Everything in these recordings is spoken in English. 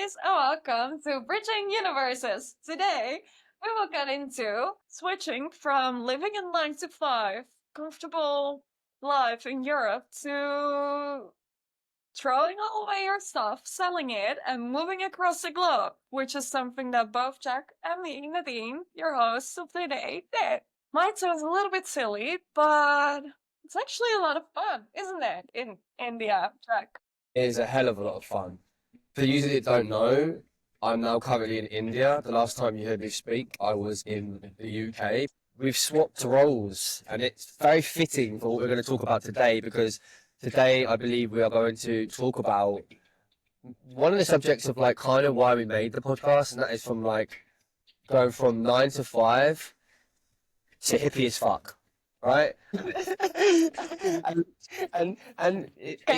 guys, and welcome to Bridging Universes. Today, we will get into switching from living in 9 to 5, comfortable life in Europe, to throwing all away your stuff, selling it, and moving across the globe, which is something that both Jack and me, Nadine, your hosts of today, did. Might sound a little bit silly, but it's actually a lot of fun, isn't it, in India, Jack? It is a hell of a lot of fun. For you that don't know, I'm now currently in India. The last time you heard me speak, I was in the UK. We've swapped roles, and it's very fitting for what we're going to talk about today, because today I believe we are going to talk about one of the subjects of like kind of why we made the podcast, and that is from like going from 9 to 5 to hippie as fuck, right? Can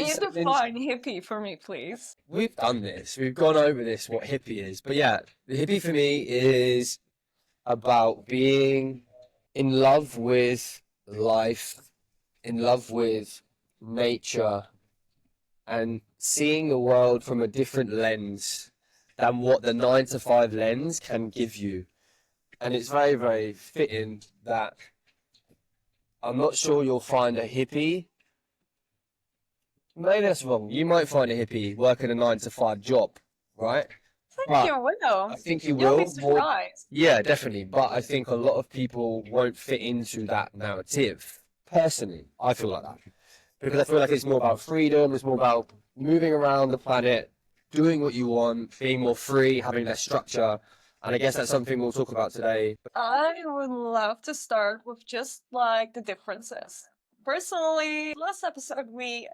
you define hippie for me, please? We've done this. We've gone over this, what hippie is. But yeah, the hippie for me is about being in love with life, in love with nature, and seeing the world from a different lens than what the 9 to 5 lens can give you. And it's very, very fitting that I'm not sure you'll find a hippie. Maybe that's wrong. You might find a hippie working a 9 to 5 job, right? I think you will. I think you You'll will. be surprised. Yeah, definitely. But I think a lot of people won't fit into that narrative. Personally, I feel like that. Because I feel like it's more about freedom, it's more about moving around the planet, doing what you want, being more free, having less structure. And I guess that's something we'll talk about today. I would love to start with just like the differences. Personally, last episode we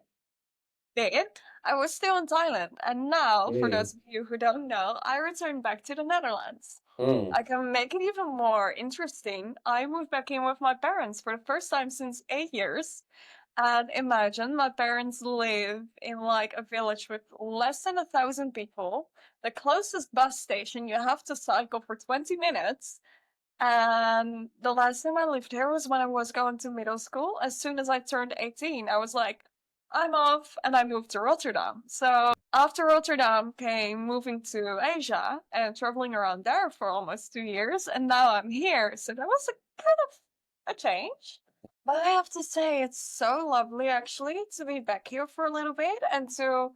did, I was still in Thailand. And now, for those of you who don't know, I returned back to the Netherlands. I can make it even more interesting. I moved back in with my parents for the first time since 8 years. And imagine my parents live in like a village with less than 1,000 people. The closest bus station, you have to cycle for 20 minutes. And the last time I lived here was when I was going to middle school. As soon as I turned 18, I was like, I'm off, and I moved to Rotterdam. So after Rotterdam came moving to Asia and traveling around there for almost 2 years. And now I'm here. So that was a kind of a change. But I have to say, it's so lovely actually to be back here for a little bit and to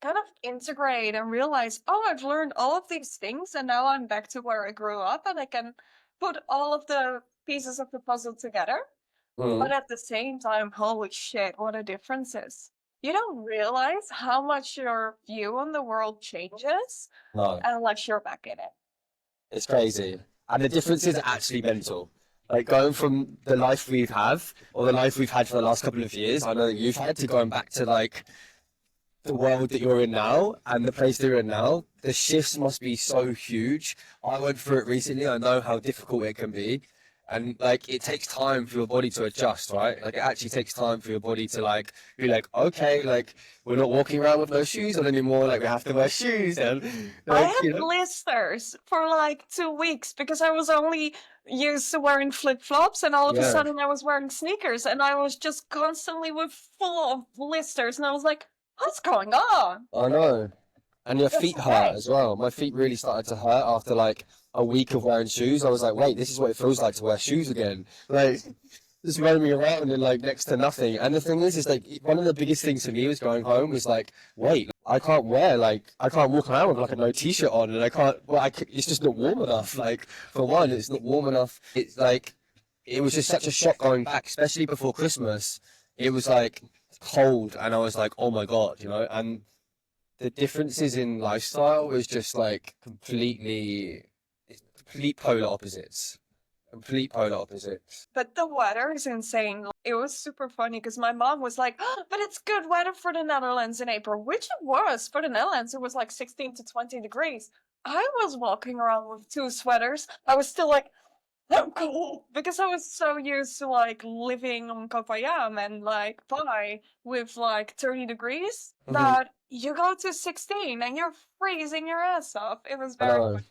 kind of integrate and realize, oh, I've learned all of these things and now I'm back to where I grew up and I can put all of the pieces of the puzzle together. But at the same time, holy shit, what a difference is. You don't realize how much your view on the world changes No, unless you're back in it. it's crazy. And the difference is actually mental. Like going from the life we've have, or the life we've had for the last couple of years, I know that you've had, to going back to like the world that you're in now and the place that you're in now, the shifts must be so huge. I went through it recently. I know how difficult it can be. And like it takes time for your body to adjust, right? Like it actually takes time for your body to like be like, okay, like we're not walking around with no shoes on anymore, like we have to wear shoes. And I like, had blisters for like 2 weeks because I was only used to wearing flip-flops and all of a Yeah. sudden I was wearing sneakers and I was just constantly with full of blisters and I was like, what's going on? I know. And your That's feet hurt right. as well. My feet really started to hurt after like a week of wearing shoes. I was like, wait, this is what it feels like to wear shoes again. Like, just roaming around in like next to nothing. And the thing is like one of the biggest things for me was going home was like, wait, I can't walk around with like a no t-shirt on, and I can't, it's just not warm enough. Like, for one, it's not warm enough. It's like, it was just such a shock going back, especially before Christmas. It was like cold, and I was like, oh my God, and the differences in lifestyle was just like complete polar opposites. Complete polar opposites. But the weather is insane. It was super funny because my mom was like, oh, but it's good weather for the Netherlands in April, which it was. For the Netherlands, it was like 16 to 20 degrees. I was walking around with 2 sweaters. I was still like, I'm cold because I was so used to like living on Kopayam and like Pai with like 30 degrees that you go to 16 and you're freezing your ass off. It was very Oh, funny.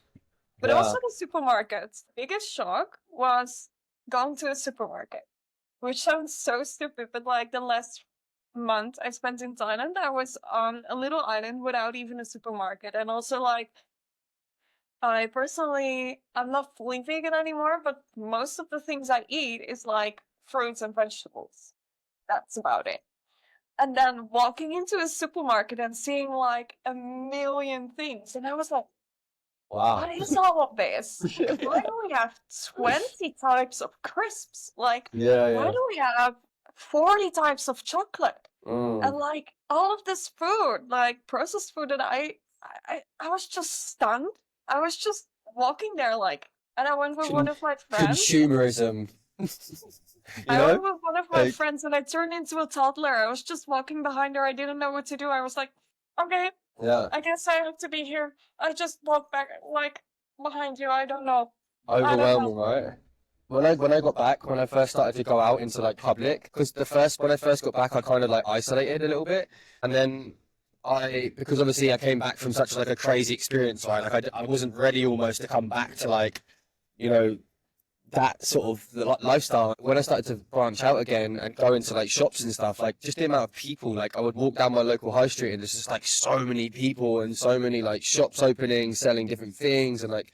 But yeah. also the supermarkets. The biggest shock was going to a supermarket, which sounds so stupid, but like the last month I spent in Thailand, I was on a little island without even a supermarket. And also, like, I personally, I'm not fully vegan anymore, but most of the things I eat is like fruits and vegetables. That's about it. And then walking into a supermarket and seeing like a million things. And I was like, Wow. what is all of this? Why do we have 20 types of crisps? Like, Yeah, why yeah. do we have 40 types of chocolate? And Mm. like all of this food, like processed food that I was just stunned. I was just walking there like, and I went with one Con- of my friends. Consumerism. You I know? went with one of my Like, friends and I turned into a toddler. I was just walking behind her. I didn't know what to do. I was like, okay, yeah. I guess I have to be here. I just walk back like behind you. I don't know. I don't know. Overwhelming, right? When I got back, when I first started to go out into like public, because when I first got back, I kind of like isolated a little bit, and then because obviously I came back from such like a crazy experience, right? Like I wasn't ready almost to come back to like, you know, that sort of lifestyle. When I started to branch out again and go into like shops and stuff, like just the amount of people, like I would walk down my local high street and there's just like so many people and so many like shops opening, selling different things, and like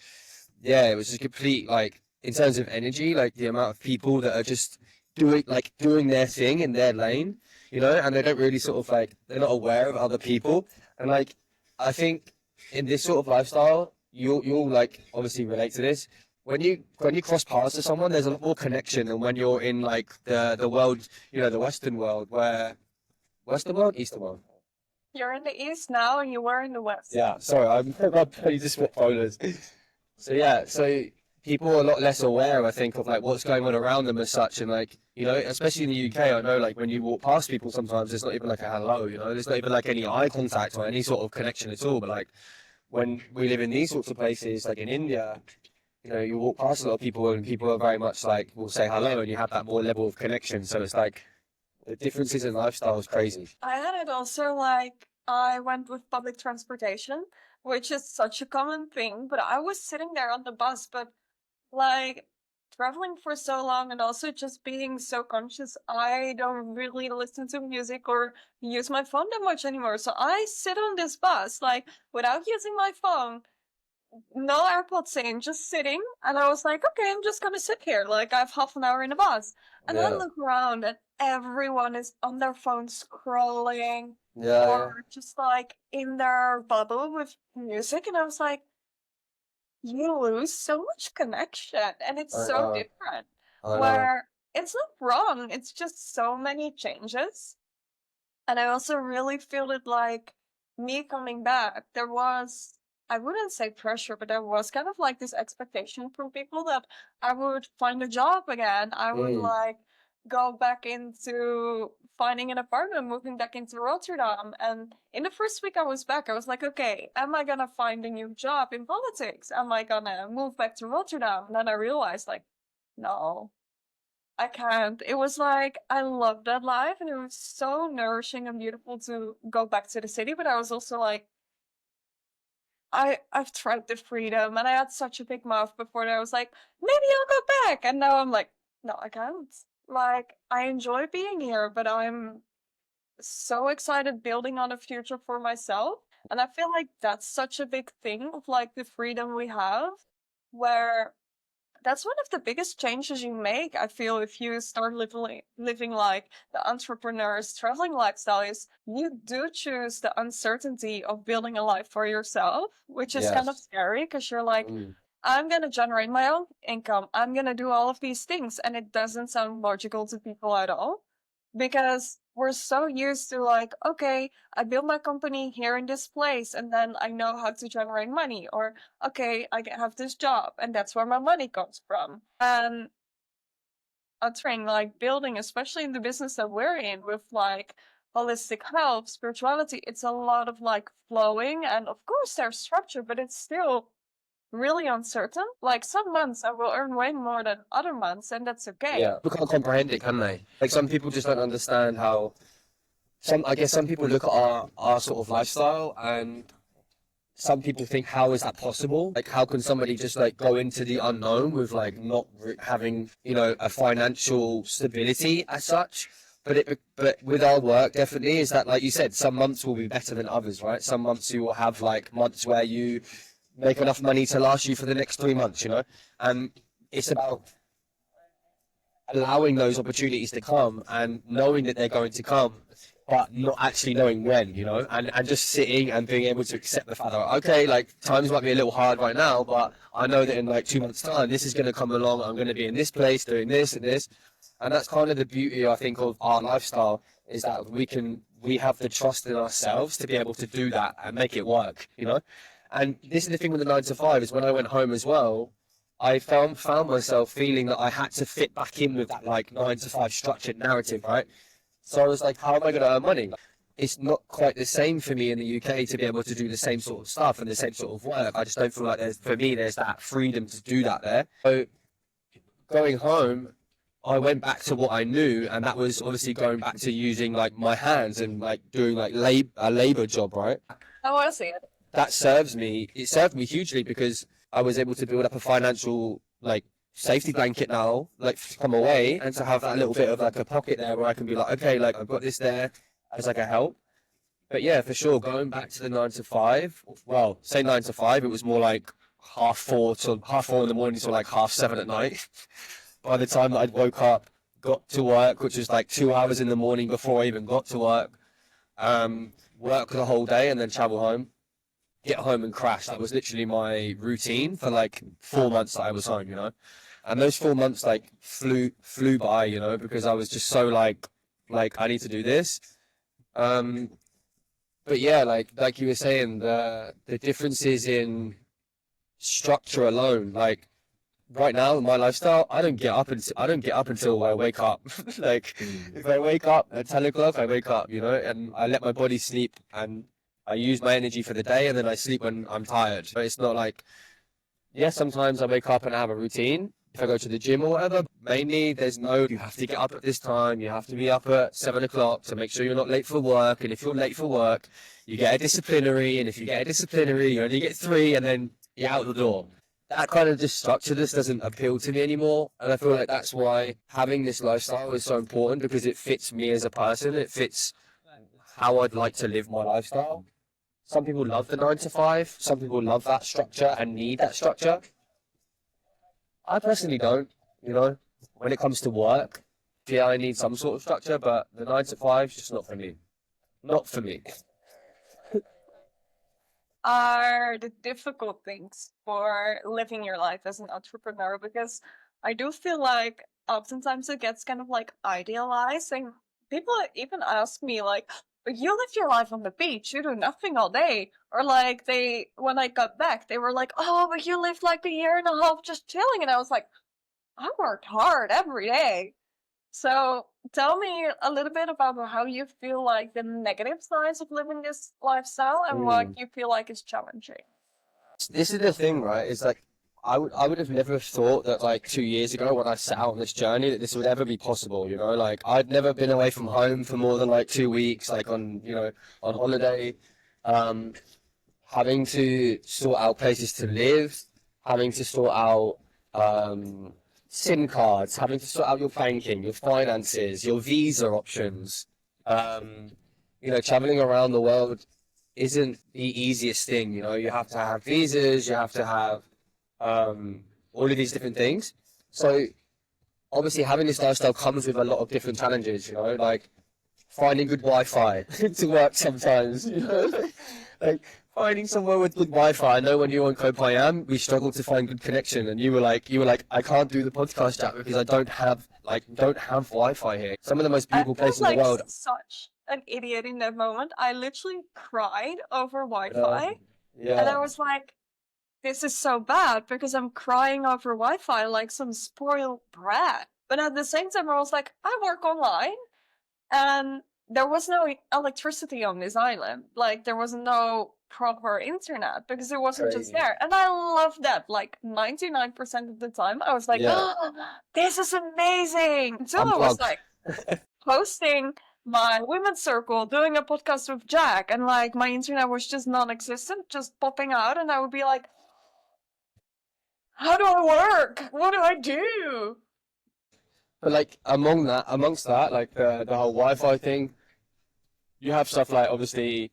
yeah, it was just complete like in terms of energy, like the amount of people that are just doing their thing in their lane, you know, and they don't really sort of like they're not aware of other people, and like I think in this sort of lifestyle, you'll like obviously relate to this. When you cross paths to someone, there's a lot more connection than when you're in like the world, you know, the Western world, Western world, Eastern world. You're in the East now and you were in the West. Yeah, sorry, I'm just swap folders. So yeah, so people are a lot less aware, I think, of like what's going on around them as such, and like you know, especially in the UK, I know like when you walk past people, sometimes there's not even like a hello, you know, there's not even like any eye contact or any sort of connection at all. But like when we live in these sorts of places, like in India, you know, you walk past a lot of people and people are very much like will say hello, and you have that more level of connection. So it's like the differences in lifestyle is crazy. I had it also like I went with public transportation, which is such a common thing, but I was sitting there on the bus, but like traveling for so long and also just being so conscious, I don't really listen to music or use my phone that much anymore. So I sit on this bus like without using my phone, no AirPods in, just sitting. And I was like, okay, I'm just gonna sit here. Like I have half an hour in the bus. And I Yeah, look around and everyone is on their phone scrolling yeah, yeah. or just like in their bubble with music. And I was like, you lose so much connection and it's I so know, different. I know. Where it's not wrong, it's just so many changes. And I also really feel it like me coming back, there was, I wouldn't say pressure, but there was kind of like this expectation from people that I would find a job again. I would Mm, like go back into finding an apartment, moving back into Rotterdam. And in the first week I was back, I was like, okay, am I gonna find a new job in politics? Am I gonna move back to Rotterdam? And then I realized, like, no, I can't. It was like I loved that life and it was so nourishing and beautiful to go back to the city, but I was also like I've tried the freedom and I had such a big mouth before that I was like, maybe I'll go back. And now I'm like, no, I can't. Like I enjoy being here, but I'm so excited building on a future for myself. And I feel like that's such a big thing of like the freedom we have, where that's one of the biggest changes you make, I feel, if you start living like the entrepreneur's traveling lifestyle is you do choose the uncertainty of building a life for yourself, which is kind of yes. scary because you're like, Mm. I'm gonna generate my own income. I'm gonna do all of these things. And it doesn't sound logical to people at all because we're so used to like, okay, I build my company here in this place and then I know how to generate money. Or, okay, have this job and that's where my money comes from. And entering like building, especially in the business that we're in with like holistic health, spirituality, it's a lot of like flowing. And of course, there's structure, but it's still really uncertain. Like some months I will earn way more than other months, and that's okay. Yeah, people can't comprehend it, can they? Like some people just don't understand how I guess some people look at our sort of lifestyle and some people think, how is that possible? Like, how can somebody just like go into the unknown with like not having, you know, a financial stability as such? But with our work, definitely is that, like you said, some months will be better than others, right? Some months you will have like months where you make enough money to last you for the next 3 months, you know? And it's about allowing those opportunities to come and knowing that they're going to come, but not actually knowing when, you know, and just sitting and being able to accept the fact that, okay, like times might be a little hard right now, but I know that in like 2 months' time, this is going to come along. I'm going to be in this place doing this and this. And that's kind of the beauty, I think, of our lifestyle, is that we have the trust in ourselves to be able to do that and make it work, you know? And this is the thing with the 9 to 5, is when I went home as well, I found myself feeling that I had to fit back in with that like 9 to 5 structured narrative, right? So I was like, how am I going to earn money? It's not quite the same for me in the UK to be able to do the same sort of stuff and the same sort of work. I just don't feel like there's that freedom to do that there. So going home, I went back to what I knew, and that was obviously going back to using like my hands and like doing like a labor job, right? I want to see it. That served me. It served me hugely because I was able to build up a financial like safety blanket now, like to come away and to have that little bit of like a pocket there where I can be like, okay, like I've got this there as like a help. But yeah, for sure, going back to the 9 to 5. Well, say 9 to 5, it was more like half 4 in the morning to like half 7 at night. By the time that I'd woke up, got to work, which was like 2 hours in the morning before I even got to work, work the whole day and then travel home, get home and crash. That was literally my routine for like 4 months that I was home, you know. And those 4 months like flew by, you know, because I was just so like I need to do this. But yeah, like you were saying, the differences in structure alone, like right now in my lifestyle, I don't get up until I wake up. Like if I wake up at 10 o'clock, I wake up, you know, and I let my body sleep, and I use my energy for the day, and then I sleep when I'm tired. But it's not like, yeah, sometimes I wake up and I have a routine. If I go to the gym or whatever, mainly you have to get up at this time, you have to be up at 7 o'clock to make sure you're not late for work. And if you're late for work, you get a disciplinary. And if you get a disciplinary, you only get 3, and then you're out the door. That kind of just structure just doesn't appeal to me anymore. And I feel like that's why having this lifestyle is so important, because it fits me as a person. It fits how I'd like to live my lifestyle. Some people love the 9 to 5. Some people love that structure and need that structure. I personally don't, you know. When it comes to work, yeah, I need some sort of structure, but the 9 to 5 is just not for me. Not for me. Are the difficult things for living your life as an entrepreneur? Because I do feel like oftentimes it gets kind of like idealized, and people even ask me like, "But you live your life on the beach, you do nothing all day," or like when I got back, they were like, "Oh, but you lived like a year and a half just chilling," and I was like, "I worked hard every day." So tell me a little bit about how you feel like the negative sides of living this lifestyle and what Mm. you feel like is challenging. This is the thing, right? Is like I would have never thought that like 2 years ago when I set out on this journey that this would ever be possible. You know, like I'd never been away from home for more than like 2 weeks, like on holiday, um, having to sort out places to live, having to sort out SIM cards, having to sort out your banking, your finances, your visa options. Um, traveling around the world isn't the easiest thing. You know, you have to have visas, you have to have all of these different things. So obviously having this lifestyle comes with a lot of different challenges, you know, like finding good Wi-Fi to work sometimes, you know, like finding somewhere with good Wi-Fi. I know when you were on Copiam, we struggled to find good connection, and you were like, I can't do the podcast chat because I don't have Wi-Fi here. Some of the most I beautiful felt places in the like world. such an idiot in that moment. I literally cried over Yeah, Wi-Fi, and yeah, I was like, this is so bad because I'm crying over Wi-Fi like some spoiled brat. But at the same time, I was like, I work online, and there was no electricity on this island. Like, there was no proper internet because it wasn't just crazy. there. And I love that. Like, 99% of the time, I was like, Yeah, oh, this is amazing. Until I was unplugged. like hosting my women's circle, doing a podcast with Jack, and like my internet was just non existent, just popping out. And I would be like, how do I work? What do I do? But like amongst that, like the whole Wi-Fi thing, you have stuff like obviously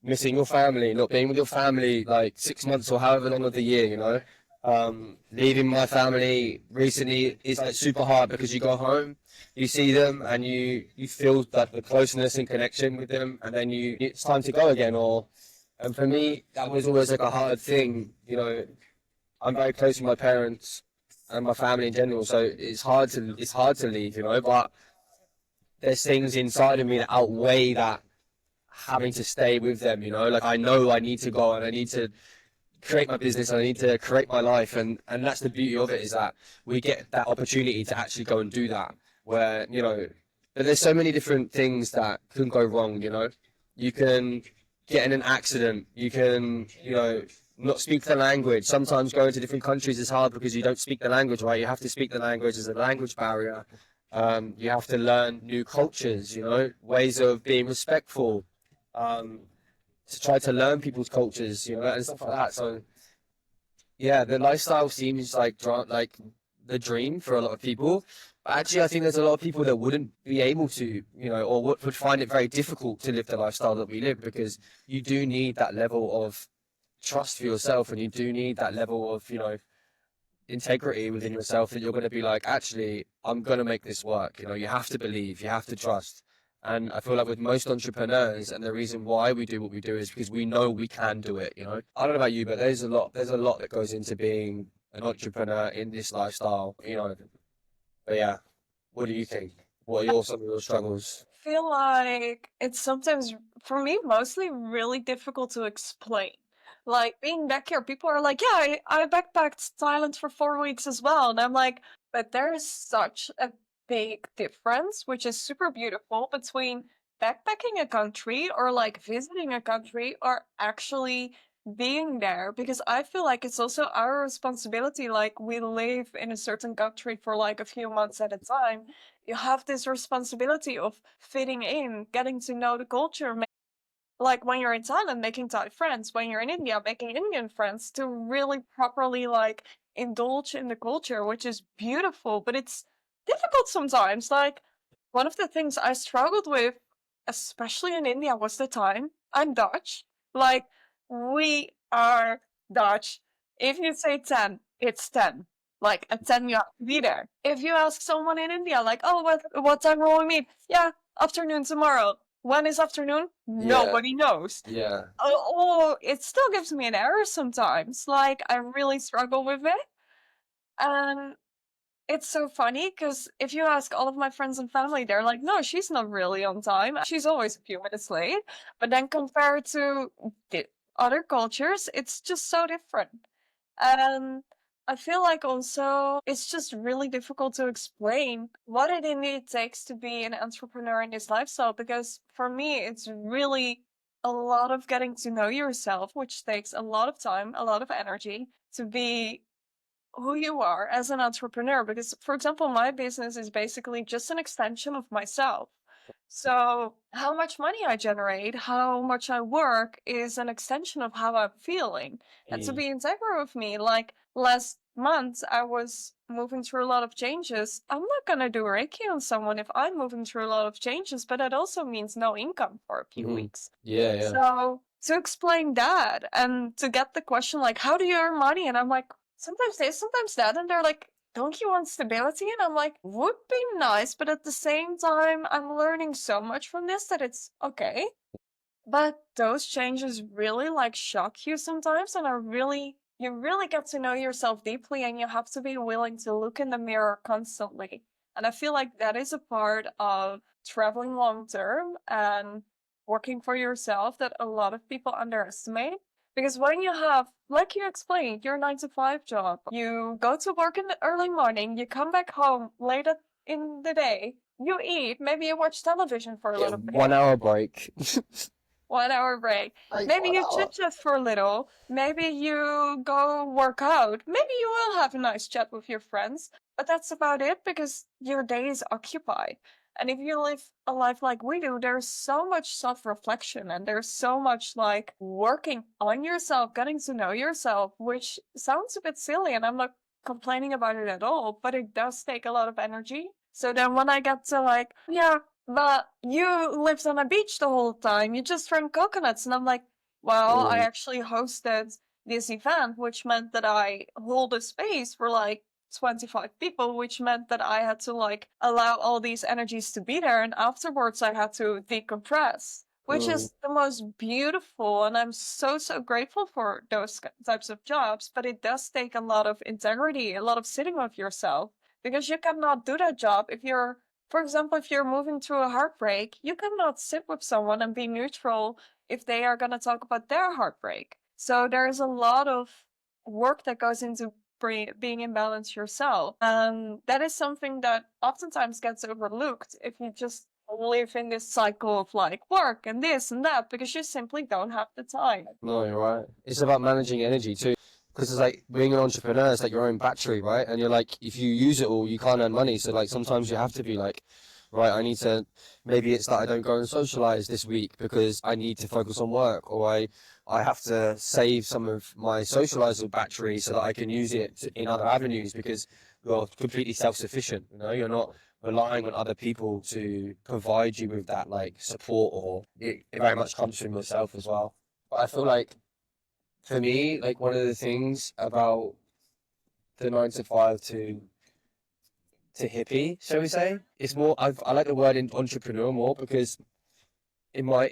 missing your family, not being with your family like 6 months or however long of the year, you know. Leaving my family recently is like super hard because you go home, you see them, and you feel that the closeness and connection with them, and then it's time to go again. And for me, that was always like a hard thing, you know. I'm very close with my parents and my family in general, so it's hard to leave, you know. But there's things inside of me that outweigh that having to stay with them, you know. Like I know I need to go and I need to create my business and I need to create my life, and that's the beauty of it, is that we get that opportunity to actually go and do that. Where, you know, but there's so many different things that can go wrong, you know. You can get in an accident, you can, you know, not speak the language. Sometimes going to different countries is hard because you don't speak the language, right? You have to speak the language. There's a language barrier. You have to learn new cultures, you know, ways of being respectful, um, to try to learn people's cultures, you know, and stuff like that. So yeah, the lifestyle seems like like the dream for a lot of people. But actually, I think there's a lot of people that wouldn't be able to, you know, or would find it very difficult to live the lifestyle that we live, because you do need that level of trust for yourself, and you do need that level of, you know, integrity within yourself, that you're going to be like, actually, I'm going to make this work. You know, you have to believe, you have to trust. And I feel like with most entrepreneurs, and the reason why we do what we do is because we know we can do it, you know. I don't know about you, but there's a lot that goes into being an entrepreneur in this lifestyle, you know. But yeah, what do you think? What are some of your struggles? Feel like it's sometimes, for me, mostly really difficult to explain. Like being back here, people are like, yeah, I backpacked Thailand for 4 weeks as well. And I'm like, but there is such a big difference, which is super beautiful, between backpacking a country or like visiting a country or actually being there. Because I feel like it's also our responsibility. Like we live in a certain country for like a few months at a time. You have this responsibility of fitting in, getting to know the culture. Like when you're in Thailand, making Thai friends. When you're in India, making Indian friends, to really properly like indulge in the culture, which is beautiful, but it's difficult sometimes. Like one of the things I struggled with, especially in India, was the time. I'm Dutch. Like we are Dutch. If you say 10, it's 10. Like at 10 you have to be there. If you ask someone in India, like, oh, what time will we meet? Yeah, afternoon tomorrow. When is afternoon? Yeah, Nobody knows. yeah. Oh, it still gives me an error sometimes. Like I really struggle with it. And it's so funny because if you ask all of my friends and family, they're like, no, she's not really on time. She's always a few minutes late. But then compared to the other cultures, it's just so different. And I feel like also it's just really difficult to explain what it indeed takes to be an entrepreneur in this lifestyle. Because for me, it's really a lot of getting to know yourself, which takes a lot of time, a lot of energy to be who you are as an entrepreneur. Because, for example, my business is basically just an extension of myself. So, how much money I generate, how much I work is an extension of how I'm feeling. And to Mm. be integral with me, like last month, I was moving through a lot of changes. I'm not going to do Reiki on someone if I'm moving through a lot of changes, but that also means no income for a few Hmm. weeks. Yeah, yeah. So, to explain that and to get the question, like, how do you earn money? And I'm like, sometimes this, sometimes that. And they're like, don't you want stability? And I'm like, would be nice, but at the same time, I'm learning so much from this that it's okay. But those changes really like shock you sometimes and are really, you really get to know yourself deeply and you have to be willing to look in the mirror constantly. And I feel like that is a part of traveling long term and working for yourself that a lot of people underestimate. Because when you have, like you explained, your 9 to 5 job, you go to work in the early morning, you come back home in the day, you eat, maybe you watch television for a Yeah, little bit, 1 hour break. 1 hour break. Like Maybe one you hour. chit chat for a little. Maybe you go work out. Maybe you will have a nice chat with your friends. But that's about it because your day is occupied. And if you live a life like we do, there's so much self reflection and there's so much like working on yourself, getting to know yourself, which sounds a bit silly. And I'm not complaining about it at all, but it does take a lot of energy. So then when I get to like, yeah, but you lived on a beach the whole time, you just drank coconuts. And I'm like, well, I actually hosted this event, which meant that I hold a space for like 25 people, which meant that I had to like allow all these energies to be there. And afterwards, I had to decompress, which is the most beautiful. And I'm so, so grateful for those types of jobs. But it does take a lot of integrity, a lot of sitting with yourself, because you cannot do that job if you're, for example, if you're moving through a heartbreak, you cannot sit with someone and be neutral if they are going to talk about their heartbreak. So there's a lot of work that goes into being in balance yourself. And that is something that oftentimes gets overlooked if you just live in this cycle of like work and this and that, because you simply don't have the time. No, you're right. It's about managing energy too. Because it's like being an entrepreneur, it's like your own battery, right? And you're like, if you use it all, you can't earn money. So like sometimes you have to be like, right, I need to, maybe it's that I don't go and socialize this week because I need to focus on work, or I have to save some of my socializer battery so that I can use it in other avenues because you're completely self-sufficient, you know, you're not relying on other people to provide you with that like support, or it very much comes from yourself as well. But I feel like for me, like one of the things about the 9 to 5 to hippie, shall we say, it's more. I like the word entrepreneur more because in my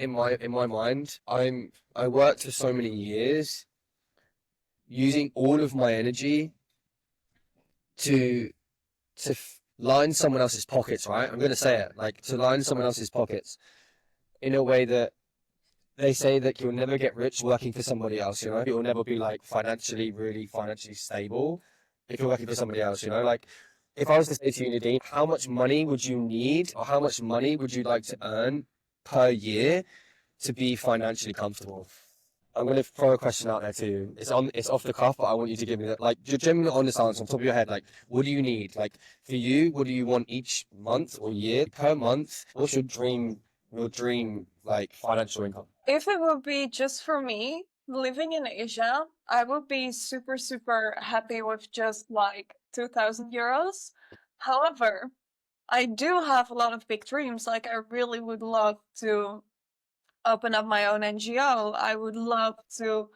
mind, I worked for so many years using all of my energy to line someone else's pockets. Right, I'm gonna say it like to line someone else's pockets in a way that they say that you'll never get rich working for somebody else, you know? You'll never be like really financially stable if you're working for somebody else, you know? Like if I was to say to you, Nadine, how much money would you need or how much money would you like to earn per year to be financially comfortable? I'm going to throw a question out there to you. It's off the cuff, but I want you to give me that, like, your genuine honest answer on top of your head. Like, what do you need? Like, for you, what do you want each month or year per month? What's your dream, like, financial income? If it would be just for me living in Asia, I would be super, super happy with just like 2,000 euros. However, I do have a lot of big dreams. Like, I really would love to open up my own NGO. I would love to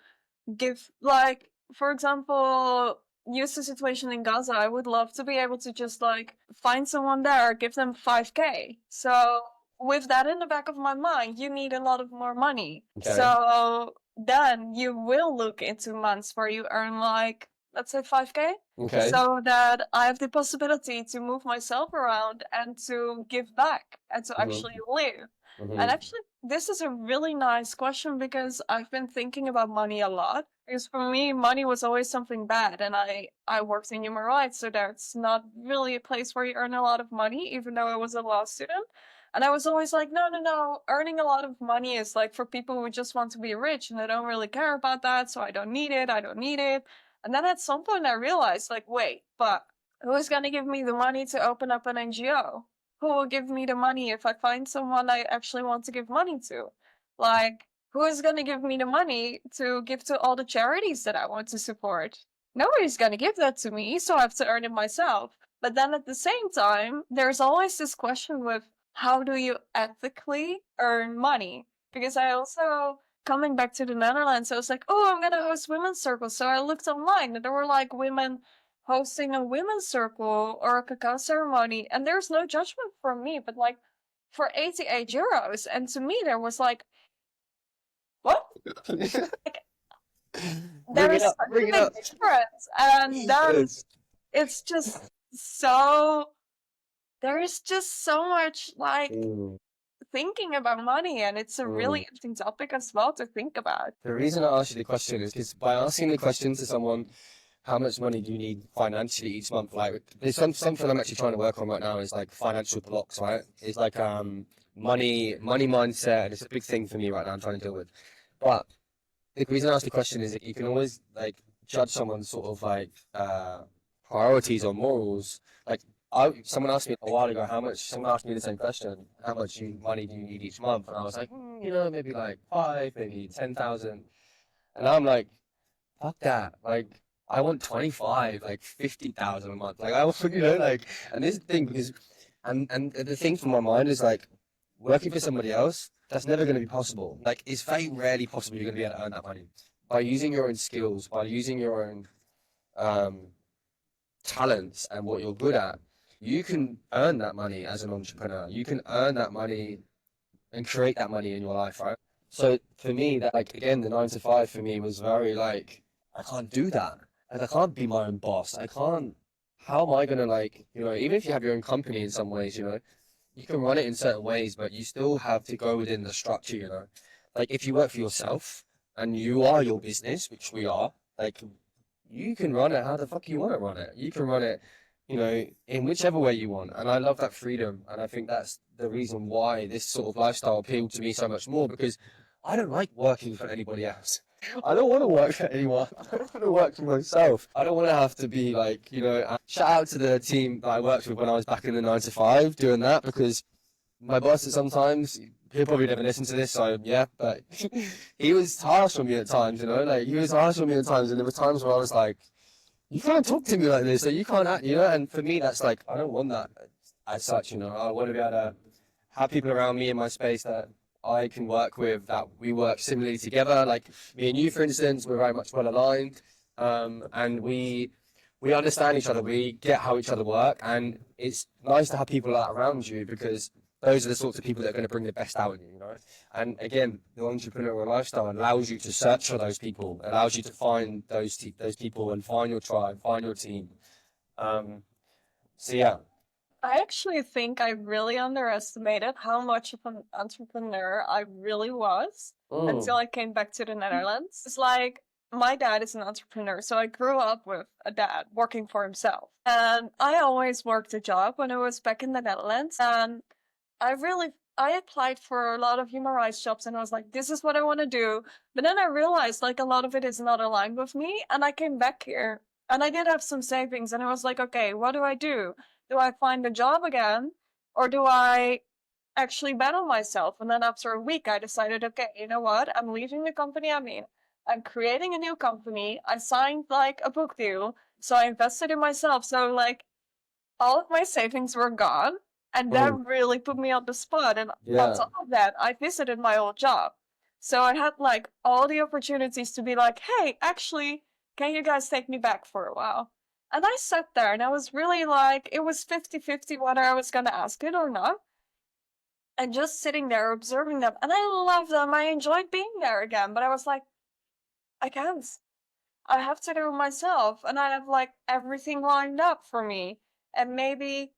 give, like, for example, use the situation in Gaza. I would love to be able to just like find someone there, give them 5K. So with that in the back of my mind, you need a lot of more money. Okay. So then you will look into months where you earn like, let's say 5K. Okay. So that I have the possibility to move myself around and to give back and to actually live. And actually, this is a really nice question because I've been thinking about money a lot. Because for me, money was always something bad, and I worked in human rights, so that's not really a place where you earn a lot of money, even though I was a law student. And I was always like, no, no, no, earning a lot of money is like for people who just want to be rich, and I don't really care about that, so I don't need it, I don't need it. And then at some point I realized, like, wait, but who's gonna give me the money to open up an NGO? Who will give me the money if I find someone I actually want to give money to? Like, who is going to give me the money to give to all the charities that I want to support? Nobody's going to give that to me, so I have to earn it myself. But then at the same time, there's always this question with how do you ethically earn money? Because I also, coming back to the Netherlands, I was like, oh, I'm going to host women's circles. So I looked online and there were like women hosting a women's circle or a cacao ceremony, and there's no judgment from me, but like for 88 euros. And to me, there was like, what? There is such a big difference. And then it's just so, there is just so much like thinking about money, and it's a really interesting topic as well to think about. The reason I asked you the question is because by asking the question to someone, how much money do you need financially each month? Like, there's something I'm actually trying to work on right now is like financial blocks, right? It's like money mindset, and it's a big thing for me right now. I'm trying to deal with, but the reason I asked the question is that you can always like judge someone's sort of like priorities or morals. Like, someone asked me a while ago someone asked me the same question, how much money do you need each month? And I was like, you know, maybe like 5, maybe 10,000. And I'm like, fuck that. Like, I want 25, like 50,000 a month. Like, I want, you know, like, and this is the thing because And the thing from my mind is like, working for somebody else, that's never going to be possible. Like, it's very rarely possible you're going to be able to earn that money. By using your own skills, by using your own talents and what you're good at, you can earn that money as an entrepreneur. You can earn that money and create that money in your life, right? So for me, that, like, again, the 9 to 5 for me was very like, I can't do that. And I can't be my own boss. I can't, how am I going to, like, you know, even if you have your own company in some ways, you know, you can run it in certain ways, but you still have to go within the structure, you know. Like, if you work for yourself and you are your business, which we are, like, you can run it how the fuck you want to run it. You can run it, you know, in whichever way you want. And I love that freedom. And I think that's the reason why this sort of lifestyle appealed to me so much more, because I don't like working for anybody else. I don't want to work for anyone. I want to work for myself. I don't want to have to be like, you know, shout out to the team that I worked with when I was back in the 9 to 5 doing that, because my boss at sometimes, he'll probably never listen to this, so yeah, but he was harsh on me at times, you know, like, he was harsh on me at times, and there were times where I was like, you can't talk to me like this, so you can't act, you know, and for me, that's like, I don't want that as such, you know. I want to be able to have people around me in my space that I can work with, that we work similarly together. Like me and you, for instance, we're very much well aligned, and we understand each other, we get how each other work, and it's nice to have people like that around you, because those are the sorts of people that are going to bring the best out in you, you know. And again, the entrepreneurial lifestyle allows you to search for those people, allows you to find those people and find your tribe, find your team. So yeah. I actually think I really underestimated how much of an entrepreneur I really was until I came back to the Netherlands. It's like my dad is an entrepreneur, so I grew up with a dad working for himself. And I always worked a job when I was back in the Netherlands. And I applied for a lot of human rights jobs and I was like, this is what I want to do. But then I realized like a lot of it is not aligned with me. And I came back here and I did have some savings and I was like, okay, what do I do? Do I find a job again? Or do I actually bet on myself? And then after a week, I decided, okay, you know what? I'm leaving the company I'm in. I'm creating a new company. I signed like a book deal. So I invested in myself. So like all of my savings were gone. And that really put me on the spot. And on top of that, I visited my old job. So I had like all the opportunities to be like, hey, actually, can you guys take me back for a while? And I sat there and I was really like, it was 50-50 whether I was going to ask it or not. And just sitting there observing them. And I loved them. I enjoyed being there again. But I was like, I can't. I have to do it myself. And I have like everything lined up for me. And maybe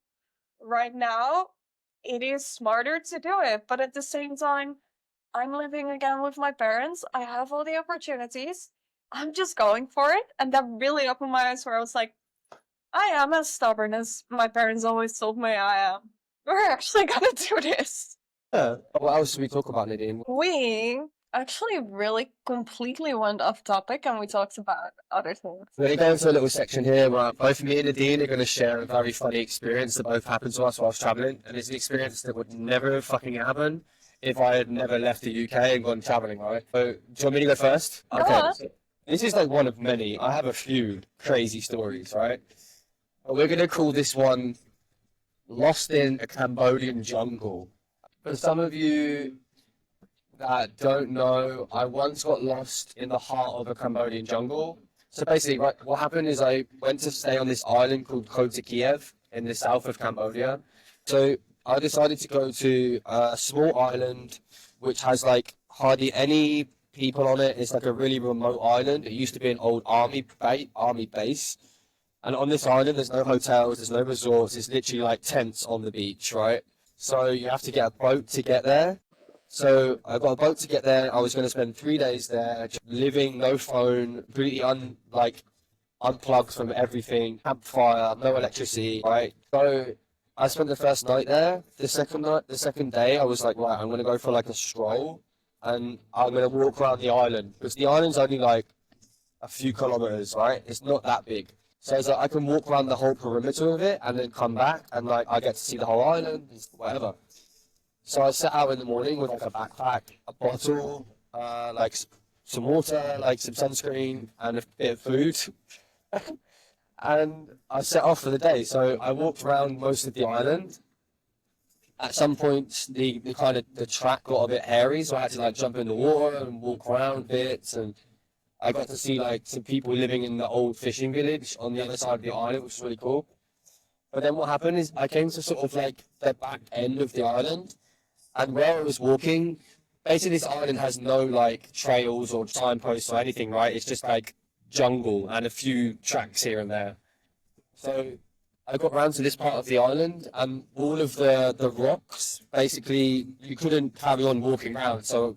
right now it is smarter to do it. But at the same time, I'm living again with my parents. I have all the opportunities. I'm just going for it. And that really opened my eyes where I was like, I am as stubborn as my parents always told me I am. We're actually gonna do this. Yeah. What else should we talk about, Nadine? We actually really completely went off topic and we talked about other things. We're going to go into a little section here where both me and Nadine are going to share a very funny experience that both happened to us whilst travelling. And it's an experience that would never fucking happen if I had never left the UK and gone travelling, right? So, do you want me to go first? Go on. This is like one of many. I have a few crazy stories, right? But we're going to call this one Lost in a Cambodian Jungle. For some of you that don't know, I once got lost in the heart of a Cambodian jungle. So basically, right, what happened is I went to stay on this island called Kota Kiev in the south of Cambodia. So I decided to go to a small island which has like hardly any people on it. It's like a really remote island. It used to be an old army base. And on this island, there's no hotels, there's no resorts. It's literally like tents on the beach, right? So you have to get a boat to get there. So I got a boat to get there. I was going to spend 3 days there, just living, no phone, completely unplugged from everything, campfire, no electricity, right? So I spent the first night there. The second day, I was like, right, I'm going to go for like a stroll, and I'm going to walk around the island, because the island's only like a few kilometers, right? It's not that big. So I was like, I can walk around the whole perimeter of it and then come back, and like I get to see the whole island, whatever. So I set out in the morning with like a backpack, a bottle, like some water, like some sunscreen, and a bit of food. And I set off for the day. So I walked around most of the island, At some points, the kind of the track got a bit hairy, so I had to like jump in the water and walk around bits, and I got to see like some people living in the old fishing village on the other side of the island, which was really cool. But then what happened is I came to sort of like the back end of the island, and where I was walking, basically this island has no like trails or signposts or anything, right? It's just like jungle and a few tracks here and there. So I got round to this part of the island, and all of the rocks, basically you couldn't carry on walking around. So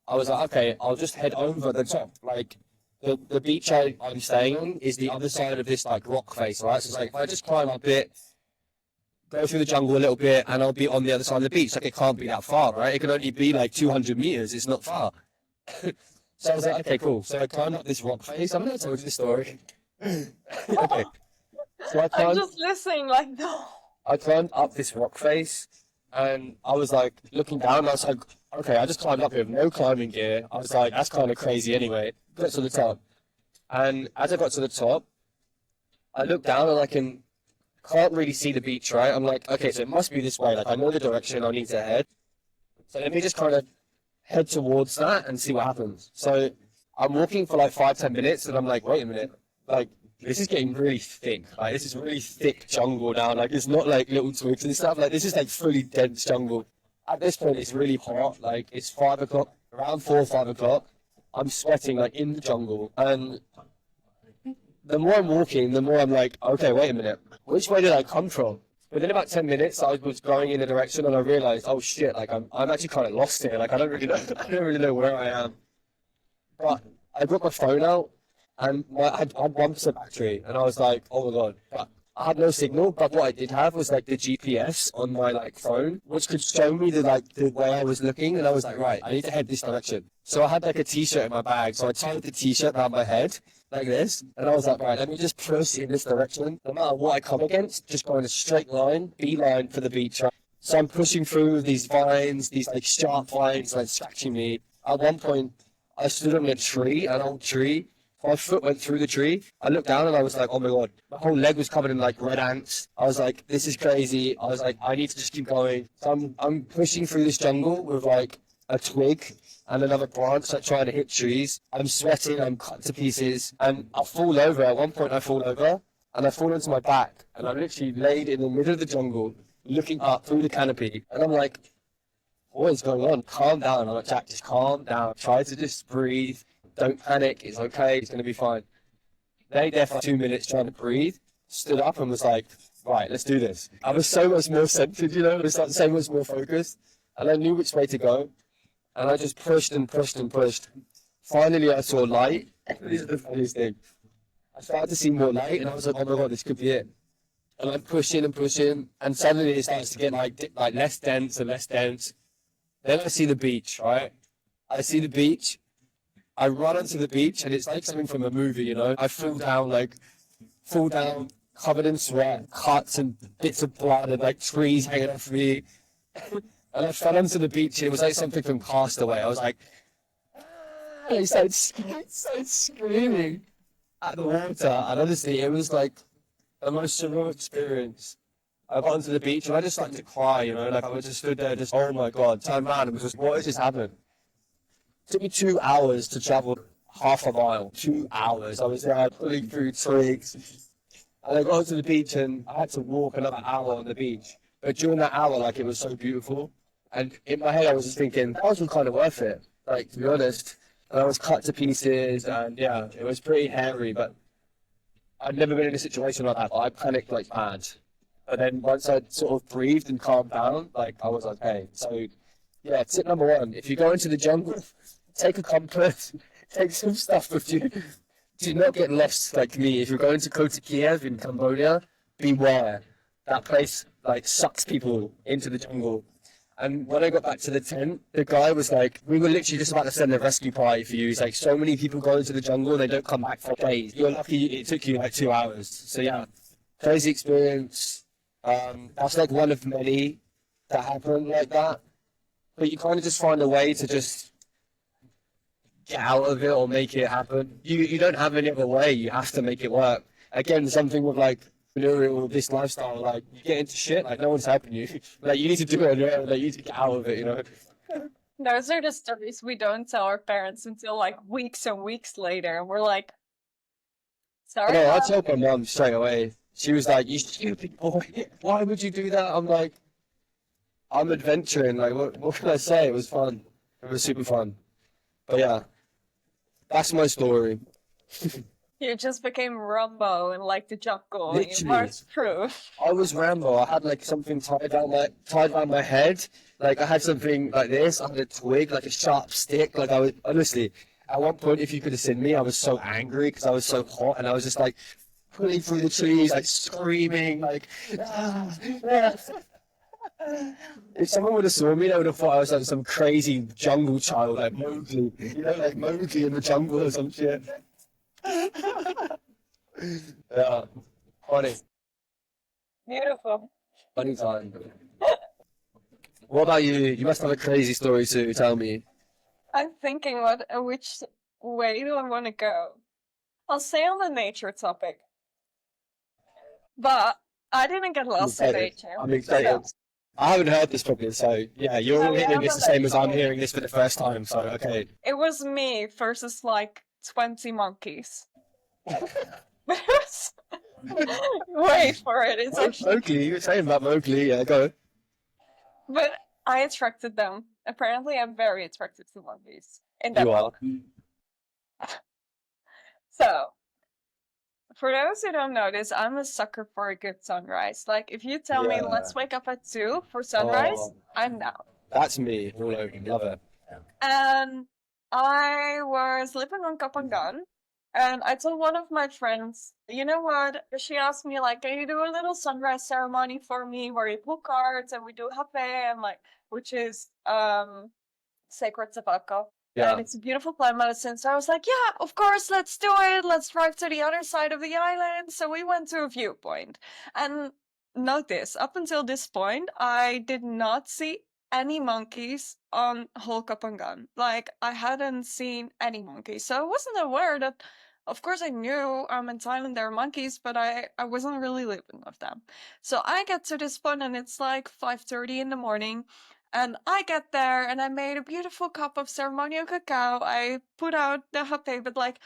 I was like, okay, I'll just head over the top. Like the beach I'm staying on is the other side of this like rock face, right? So it's like if I just climb up it, go through the jungle a little bit, and I'll be on the other side of the beach. Like it can't be that far, right? It can only be like 200 meters. It's not far. So I was like, okay, cool. So I climbed up this rock face. I'm going to tell you the story. Okay. So I'm just listening like, no. I climbed up this rock face, and I was like looking down, and I was like, okay, I just climbed up here with no climbing gear. I was like, that's kind of crazy anyway. Got to the top. And as I got to the top, I looked down and can't really see the beach, right? I'm like, okay, so it must be this way. Like I know the direction I need to head. So let me just kind of head towards that and see what happens. So I'm walking for like 5-10 minutes, and I'm like, wait a minute, like this is getting really thick. Like this is really thick jungle now. Like it's not like little twigs and stuff. Like this is like fully dense jungle. At this point, it's really hot. Like it's 5 o'clock, around 4 or 5 o'clock. I'm sweating like in the jungle, and the more I'm walking, the more I'm like, okay, wait a minute, which way did I come from? Within about 10 minutes, I was going in a direction, and I realized, oh shit, like I'm actually kind of lost here. Like I don't really know where I am. But I got my phone out, and I had 1% battery, and I was like, oh my god. But I had no signal, but what I did have was like the GPS on my like phone, which could show me the way I was looking, and I was like, right, I need to head this direction. So I had like a t-shirt in my bag, so I tied the t-shirt around my head like this, and I was like, right, let me just push in this direction. No matter what I come against, just go in a straight line, beeline for the beach. Right? So I'm pushing through these vines, these like sharp vines, like scratching me. At one point, I stood on a tree, an old tree. My foot went through the tree. I looked down and I was like, oh my god. My whole leg was covered in like red ants. I was like, this is crazy. I was like, I need to just keep going. So I'm pushing through this jungle with like a twig and another branch, like trying to hit trees. I'm sweating, I'm cut to pieces, and I fall over. At one point I fall over and I fall onto my back, and I'm literally laid in the middle of the jungle looking up through the canopy, and I'm like, what is going on? Calm down. I'm like, Jack, just calm down. Try to just breathe. Don't panic, it's okay, it's going to be fine. Lay there for 2 minutes trying to breathe, stood up and was like, right, let's do this. I was so much more centered, you know, I was like so much more focused, and I knew which way to go, and I just pushed and pushed and pushed. Finally, I saw light. This is the funniest thing. I started to see more light, and I was like, oh my god, this could be it. And I'm pushing and pushing, and suddenly it starts to get like less dense and less dense. Then I see the beach, right? I see the beach. I run onto the beach, and it's like something from a movie, you know? I fall down, covered in sweat, cuts and bits of blood, and like trees hanging off me. And I fell onto the beach, and it was like something from Castaway. I was like, ah! I started screaming at the water, and honestly, it was like the most surreal experience. I got onto the beach, and I just started to cry, you know? Like I just stood there, just, oh my god, turned around, and was just, what has just happened? It took me 2 hours to travel half a mile. 2 hours. I was there pulling through twigs. And I got to the beach, and I had to walk another hour on the beach. But during that hour, like, it was so beautiful. And in my head, I was just thinking, that was kind of worth it. Like, to be honest. And I was cut to pieces, and yeah, it was pretty hairy, but I'd never been in a situation like that. I panicked like mad. But then once I sort of breathed and calmed down, like, I was like, hey. So, yeah, tip number 1, if you go into the jungle, take a compass, take some stuff with you. Do not get lost like me. If you're going to go to Kiev in Cambodia, beware. That place like sucks people into the jungle. And when I got back to the tent, the guy was like, we were literally just about to send a rescue party for you. He's like, so many people go into the jungle, they don't come back for days. You're lucky it took you like 2 hours. So yeah, crazy experience. That's like one of many that happened like that. But you kind of just find a way to just get out of it or make it happen. You don't have any other way. You have to make it work. Again, something with like entrepreneurial, this lifestyle, like, you get into shit, like, no one's helping you. Like, you need to do it on your own, like, you need to get out of it, you know? Those are the stories we don't tell our parents until like weeks and weeks later. And we're like, sorry, No, I Mom. told my mum straight away. She was like, "You stupid boy, why would you do that?" I'm like, "I'm adventuring. Like, what can I say? It was fun. It was super fun." But yeah, that's my story. You just became Rambo in like the jungle and you Literally, marched through. I was Rambo. I had like something tied around my head. Like I had something like this. I had a twig, like a sharp stick. Like I was honestly, at one point, if you could have seen me, I was so angry because I was so hot, and I was just like pulling through the trees, like screaming, like. "Ah, ah." If someone would have saw me, they would have thought I was like some crazy jungle child, like Mowgli, you know, like Mowgli in the jungle or some shit. Yeah, funny, Beautiful. funny time. What about you? You must have a crazy story to tell me. I'm thinking which way do I want to go? I'll stay on the nature topic. But I didn't get I'm lost in excited. nature. I'm excited. I haven't heard this probably, so yeah, you're all hearing this the same as I'm hearing this for the first time. So okay. It was me versus like 20 monkeys. Wait for it. It's actually. Mowgli, you were saying about Mowgli, yeah, go. But I attracted them. Apparently, I'm very attracted to monkeys. In that You are. So, for those who don't know this, I'm a sucker for a good sunrise. Like, if you tell me, Yeah. let's wake up at 2 for sunrise, Oh, I'm down. that's me all over. Love it. And I was living on Kapangan, and I told one of my friends, you know what? She asked me, like, can you do a little sunrise ceremony for me where you pull cards and we do hape and like, which is sacred tobacco. Yeah. And it's a beautiful plant medicine. So I was like, yeah, of course, let's do it. Let's drive to the other side of the island. So we went to a viewpoint. And note this, up until this point, I did not see any monkeys on whole Kapangan. Like, I hadn't seen any monkeys. So I wasn't aware that, of course, I knew in Thailand there are monkeys, but I wasn't really living with them. So I get to this point and it's like 5:30 in the morning. And I get there and I made a beautiful cup of ceremonial cacao. I put out the hape, but like